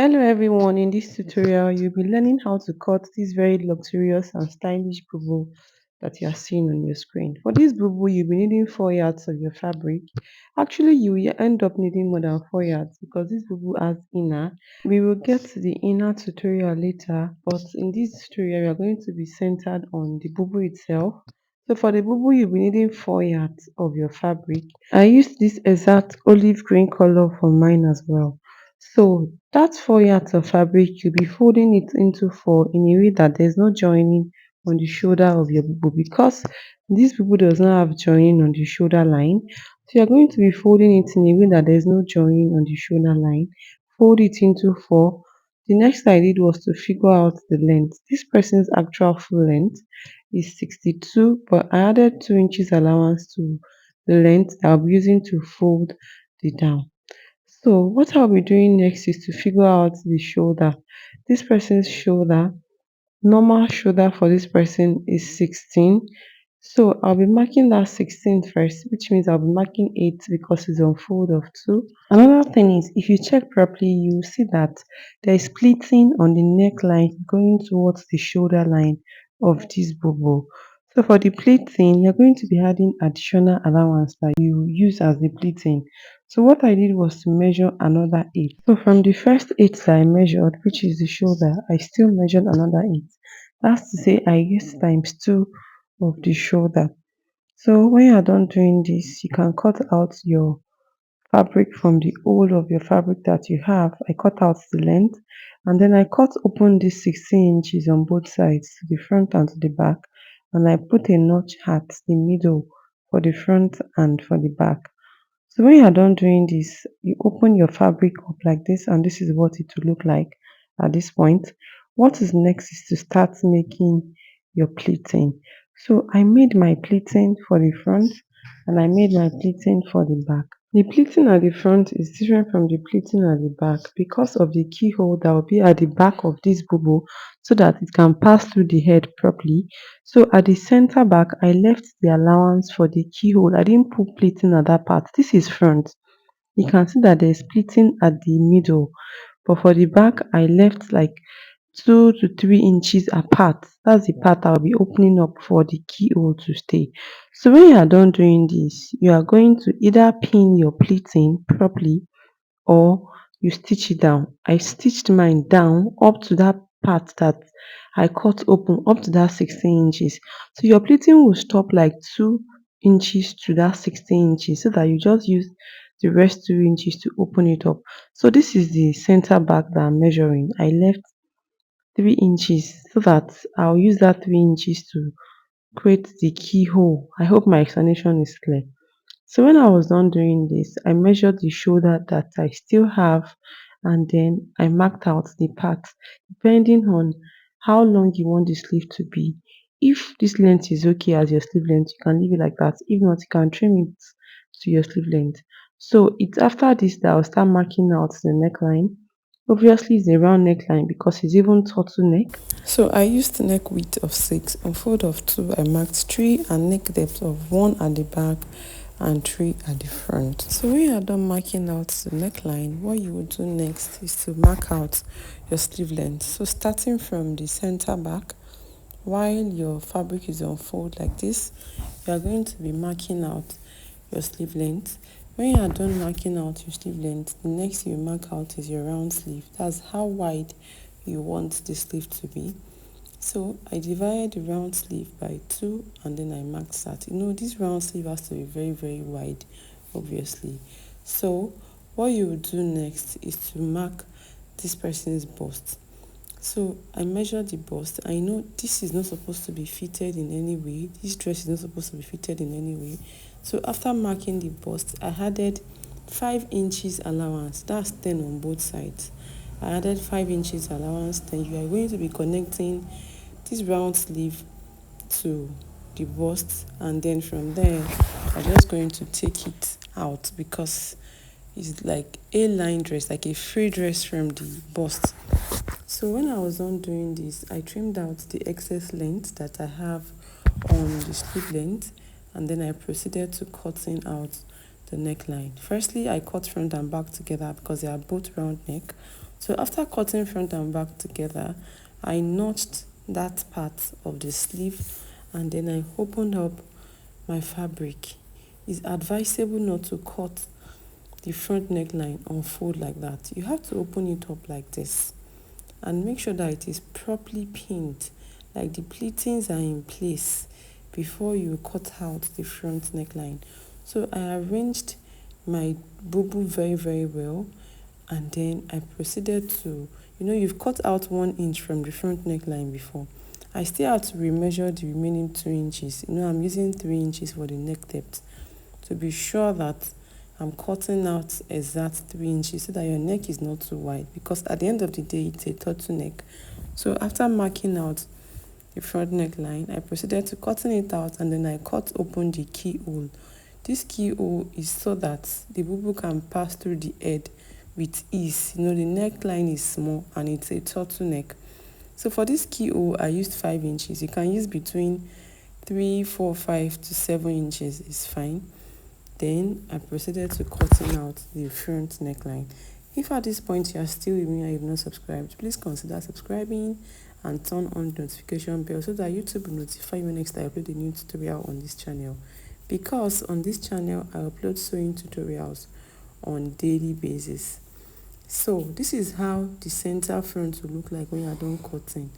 Hello everyone, in this tutorial you'll be learning how to cut this very luxurious and stylish bubu that you are seeing on your screen. For this bubu you'll be needing 4 yards of your fabric. Actually you will end up needing more than 4 yards because this bubu has inner. We will get to the inner tutorial later, but in this tutorial we are going to be centered on the bubu itself. So for the bubu you'll be needing 4 yards of your fabric. I used this exact olive green color for mine as well. So that 4 yards of fabric, you'll be folding it into four in a way that there's no joining on the shoulder of your bubu because this bubu does not have joining on the shoulder line. So you're going to be folding it in a way that there's no joining on the shoulder line. Fold it into four. The next thing I did was to figure out the length. This person's actual full length is 62, but I added 2 inches allowance to the length that I'll be using to fold the down. So what I'll be doing next is to figure out the shoulder. This person's shoulder, normal shoulder for this person is 16. So I'll be marking that 16 first, which means I'll be marking 8 because it's on fold of 2. Another thing is, if you check properly, you see that there is pleating on the neckline going towards the shoulder line of this bobo. So for the pleating, you're going to be adding additional allowance that you use as the pleating. So what I did was to measure another 8. So from the first 8 that I measured, which is the shoulder, I still measured another 8. That's to say I used times 2 of the shoulder. So when you're done doing this, you can cut out your fabric from the whole of your fabric that you have. I cut out the length and then I cut open this 16 inches on both sides, to the front and to the back, and I put a notch at the middle for the front and for the back. So when you are done doing this, you open your fabric up like this, and this is what it will look like at this point. What is next is to start making your pleating. So I made my pleating for the front and I made my pleating for the back. The pleating at the front is different from the pleating at the back because of the keyhole that will be at the back of this bubble so that it can pass through the head properly. So at the center back, I left the allowance for the keyhole. I didn't put pleating at that part. This is front. You can see that there's pleating at the middle, but for the back, I left like 2 to 3 inches apart. That's the part I'll be opening up for the keyhole to stay. So when you are done doing this, you are going to either pin your pleating properly or you stitch it down. I stitched mine down up to that part that I cut open, up to that 16 inches. So your pleating will stop like 2 inches to that 16 inches so that you just use the rest 2 inches to open it up. So this is the center back that I'm measuring. I left 3 inches so that I'll use that 3 inches to create the keyhole. I hope my explanation is clear. So when I was done doing this, I measured the shoulder that I still have and then I marked out the part depending on how long you want the sleeve to be. If this length is okay as your sleeve length, you can leave it like that. If not, you can trim it to your sleeve length. So it's after this that I'll start marking out the neckline. Obviously, it's a round neckline because it's even turtleneck. So I used neck width of 6 and fold of 2. I marked 3 and neck depth of 1 at the back and 3 at the front. So when you are done marking out the neckline, what you will do next is to mark out your sleeve length. So starting from the center back, while your fabric is on fold like this, you are going to be marking out your sleeve length. When you are done marking out your sleeve length, the next thing you mark out is your round sleeve. That's how wide you want the sleeve to be. So I divided the round sleeve by 2 and then I marked that. This round sleeve has to be very, very wide, obviously. So what you will do next is to mark this person's bust. So I measured the bust. I know this is not supposed to be fitted in any way. This dress is not supposed to be fitted in any way. So after marking the bust, I added 5 inches allowance. That's 10 on both sides. I added 5 inches allowance. Then you are going to be connecting this round sleeve to the bust, and then from there I'm just going to take it out because it's like a line dress, like a free dress from the bust. So when I was done doing this, I trimmed out the excess length that I have on the sleeve length, and then I proceeded to cutting out the neckline. Firstly, I cut front and back together because they are both round neck. So after cutting front and back together, I notched that part of the sleeve and then I opened up my fabric. It's advisable not to cut the front neckline on fold like that. You have to open it up like this and make sure that it is properly pinned, like the pleatings are in place before you cut out the front neckline. So I arranged my bubu very well, and then I proceeded to, you've cut out 1 inch from the front neckline before. I still have to remeasure the remaining 2 inches. I'm using 3 inches for the neck depth to be sure that I'm cutting out exact 3 inches so that your neck is not too wide, because at the end of the day it's a turtleneck. So after marking out the front neckline, I proceeded to cutting it out, and then I cut open the keyhole. This keyhole is so that the bubu can pass through the head with ease. The neckline is small and it's a turtleneck. So for this keyhole, I used 5 inches. You can use between 3, 4, 5 to 7 inches is fine. Then I proceeded to cutting out the front neckline. If at this point you are still with me and you've not subscribed, please consider subscribing and turn on the notification bell so that YouTube will notify you next I upload a new tutorial on this channel. Because on this channel I upload sewing tutorials on daily basis. So this is how the center front will look like when you are done cutting.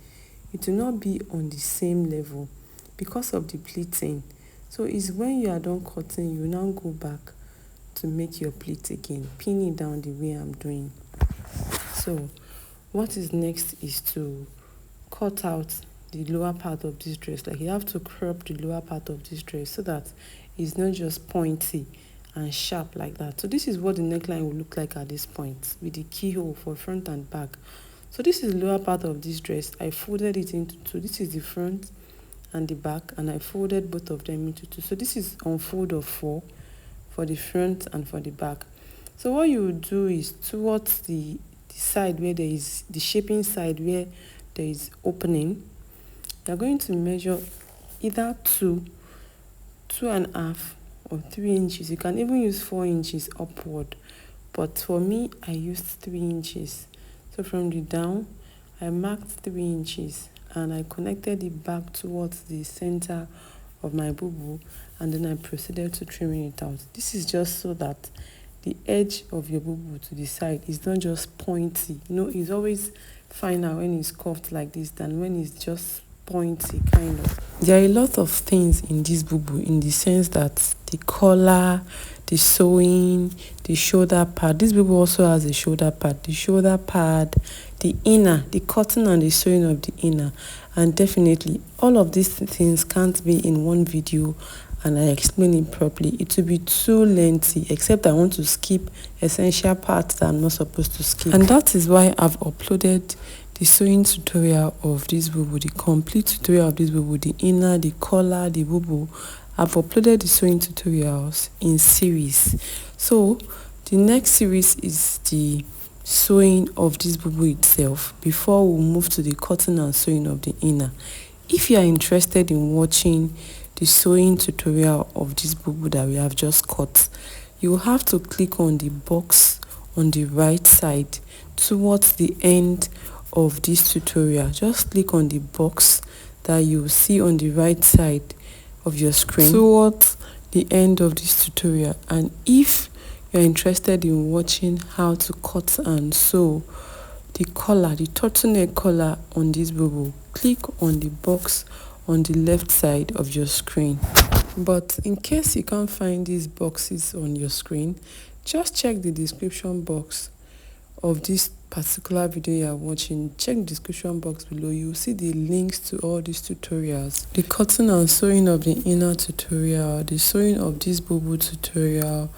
It will not be on the same level because of the pleating. So it's when you are done cutting, you now go back to make your pleat again, pin it down the way I'm doing. So what is next is to cut out the lower part of this dress. Like, you have to crop the lower part of this dress so that it's not just pointy and sharp like that. So this is what the neckline will look like at this point with the keyhole for front and back. So this is the lower part of this dress. I folded it into two. This is the front and the back, and I folded both of them into two. So this is on fold of 4 for the front and for the back. So what you would do is towards the side where there is the shaping side where there is opening, you're going to measure either 2.5 or 3 inches. You can even use 4 inches upward, but for me I used 3 inches. So from the down I marked 3 inches and I connected it back towards the center of my bubu, and then I proceeded to trimming it out. This is just so that the edge of your bubu to the side is not just pointy. It's always finer when it's curved like this than when it's just pointy kind of. There are a lot of things in this bubu, in the sense that the collar, the sewing, the shoulder pad. This bubu also has a shoulder pad. The shoulder pad, the inner, the cutting and the sewing of the inner. And definitely all of these things can't be in one video and I explain it properly. It will be too lengthy, except I want to skip essential parts that I'm not supposed to skip. And that is why I've uploaded the sewing tutorial of this bubu, the complete tutorial of this bubu, the inner, the collar, the bubu. I've uploaded the sewing tutorials in series. So the next series is the sewing of this bubu itself before we move to the cutting and sewing of the inner. If you are interested in watching the sewing tutorial of this bubu that we have just cut, you will have to click on the box on the right side towards the end of this tutorial. Just click on the box that you see on the right side of your screen towards the end of this tutorial, and if you're interested in watching how to cut and sew the collar, the turtleneck collar on this bubu, click on the box on the left side of your screen. But in case you can't find these boxes on your screen, just check the description box of this particular video you are watching. Check the description box below. You will see the links to all these tutorials: the cutting and sewing of the inner tutorial, the sewing of this bubu tutorial,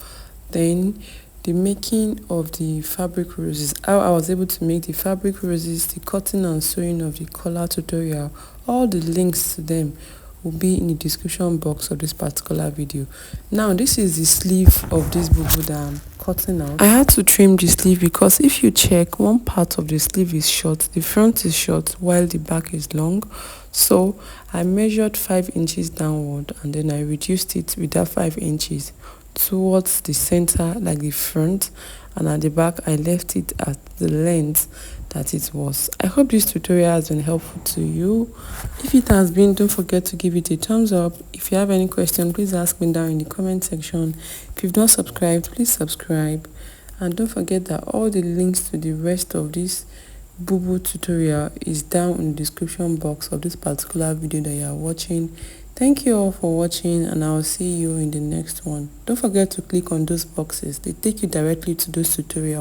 then the making of the fabric roses, how I was able to make the fabric roses, the cutting and sewing of the collar tutorial. All the links to them will be in the description box of this particular video. Now this is the sleeve of this bubu that I'm cutting out. I had to trim the sleeve because if you check, one part of the sleeve is short, the front is short while the back is long. So I measured 5 inches downward and then I reduced it with that 5 inches towards the center, like the front, and at the back I left it at the length that it was. I hope this tutorial has been helpful to you. If it has been, don't forget to give it a thumbs up. If you have any question, please ask me down in the comment section. If you've not subscribed, please subscribe, and don't forget that all the links to the rest of this Bubu tutorial is down in the description box of this particular video that you are watching. Thank you all for watching, and I'll see you in the next one. Don't forget to click on those boxes. They take you directly to those tutorials.